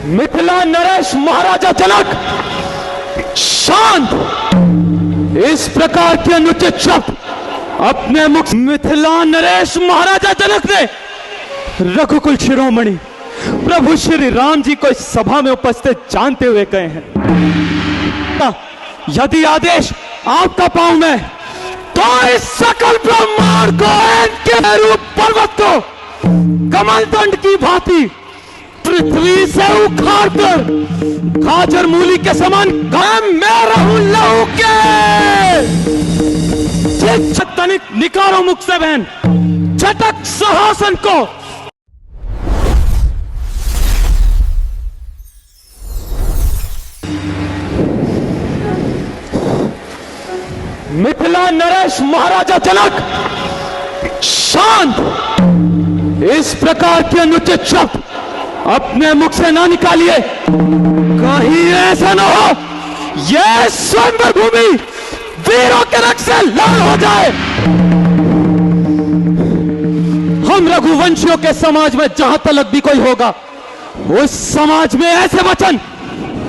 मिथिला नरेश महाराजा जनक शांत। इस प्रकार के अनुचित शब्द अपने मुख। मिथिला नरेश महाराजा जनक ने रघुकुल शिरोमणि प्रभु श्री राम जी को इस सभा में उपस्थित जानते हुए कहे हैं, यदि आदेश आपका पाऊं मैं तो इस सकल ब्रह्मांड को इनके रूप पर्वत को कमल दंड की भांति पृथ्वी से उखाड़ कर गाजर मूली के समान मैं रहूं लहू के तनिक निकारो मुख से बहन झटक सिंहासन को। मिथिला नरेश महाराजा जनक शांत। इस प्रकार के अनुचित शब्द अपने मुख से ना निकालिए, कहीं ऐसा ना हो यह स्वयंवर भूमि वीरों के रक्त से लाल हो जाए। हम रघुवंशियों के समाज में जहां तलक भी कोई होगा उस समाज में ऐसे वचन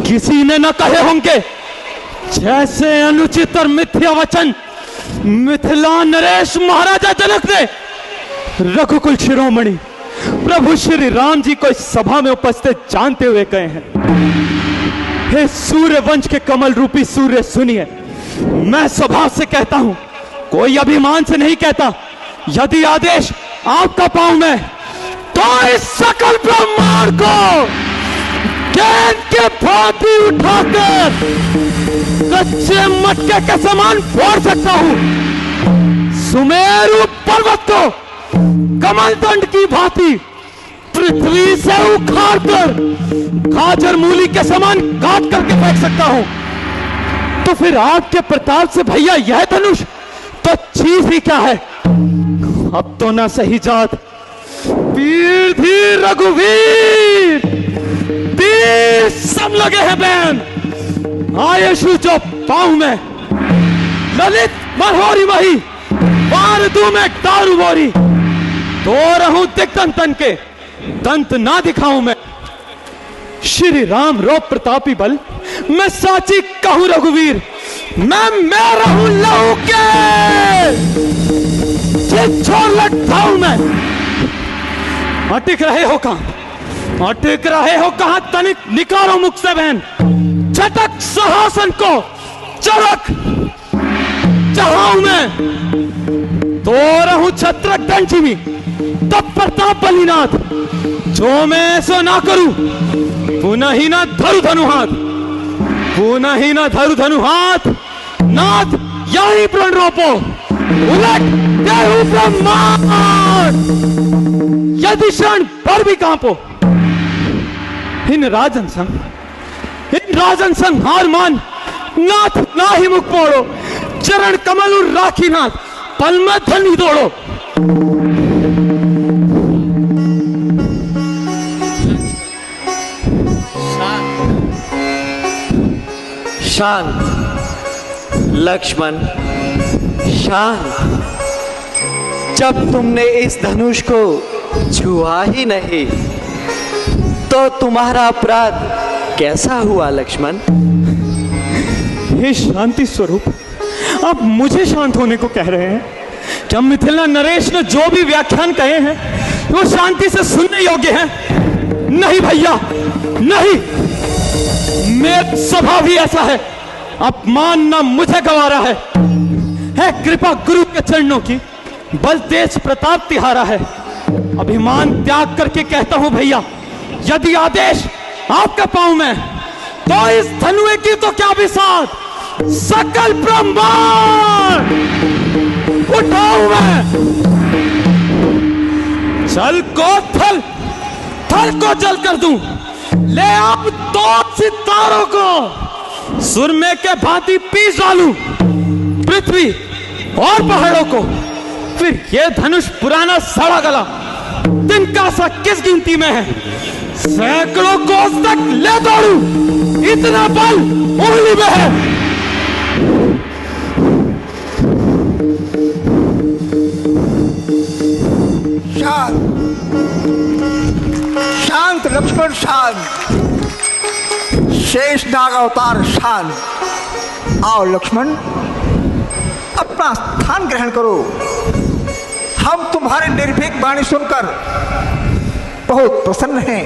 किसी ने न कहे होंगे जैसे अनुचित और मिथ्या वचन मिथिला नरेश महाराजा जनक ने रघुकुल शिरोमणि प्रभु श्री राम जी को इस सभा में उपस्थित जानते हुए कहे हैं। हे सूर्य वंश के कमल रूपी सूर्य सुनिए, मैं स्वभाव से कहता हूं, कोई अभिमान से नहीं कहता। यदि आदेश आपका पाऊं मैं तो इस सकल ब्रह्मांड को गेंद के भांति उठाकर कच्चे मटके के समान फोड़ सकता हूं। सुमेरु पर्वत को कमल दंड की भांति पृथ्वी से उखाड़ कर गाजर मूली के समान काट करके फेंक सकता हूं। तो फिर आपके प्रताप से भैया यह धनुष तो चीज ही क्या है। अब तो ना सही जात वीर धीर रघुवीर तीर सब लगे हैं बहन। आयुषु जो पाऊं मैं ललित मरहोरी वही बार दू में दारू बोरी। तो रहूं दिग्दंतन के दंत ना दिखाऊं मैं। श्री राम रो प्रतापी बल मैं साची कहूं रघुवीर मैं रहूं लहू के छोड़ लटाऊं मैं। अटक रहे हो कहां, अटक रहे हो कहां, तनिक निकालो मुख से बहन झटक सिंहासन को चरक चढ़ाऊं मैं। तो रहूं छत्रक दंडजीवी तब प्रताप बलिनाथ, जो मैं ऐसा ना करूं पुनः ही ना धरु धनु हाथ, पुनः ही ना धरु धनु हाथ। नाथ यही प्रण रोपो उलट देहु ब्रह्मांड, यदि क्षण पर भी कांपो। इन राजन संग हार मान नाथ ना ही मुख मोड़ो। चरण कमल राखी नाथ पल में धनी दौड़ो। शांत लक्ष्मण शांत। जब तुमने इस धनुष को छुआ ही नहीं तो तुम्हारा अपराध कैसा हुआ लक्ष्मण। हे शांति स्वरूप, आप मुझे शांत होने को कह रहे हैं। क्या मिथिला नरेश ने जो भी व्याख्यान कहे हैं वो शांति से सुनने योग्य हैं? नहीं भैया नहीं, मेरा स्वभाव ही ऐसा है। अपमान ना मुझे गवारा है कृपा गुरु के चरणों की, बल तेज प्रताप तिहारा है। अभिमान त्याग करके कहता हूं भैया, यदि आदेश आपका पाऊं मैं तो इस धनुए की तो क्या विसात सकल ब्रह्मांड उठाऊं मैं। जल को थल, थल को जल कर दूं, ले आओ दो सितारों को सुरमे के भांति पीस डालूं पृथ्वी और पहाड़ों को। फिर ये धनुष पुराना सड़ा गला तिनका सा किस गिनती में है। सैकड़ों कोस तक ले दौड़ूं, इतना बल उंगली में है। शांत शांत लक्ष्मण शांत। शेषनाग अवतार शान। आओ लक्ष्मण, अपना स्थान ग्रहण करो। हम तुम्हारे निर्भीक वाणी सुनकर बहुत प्रसन्न हैं।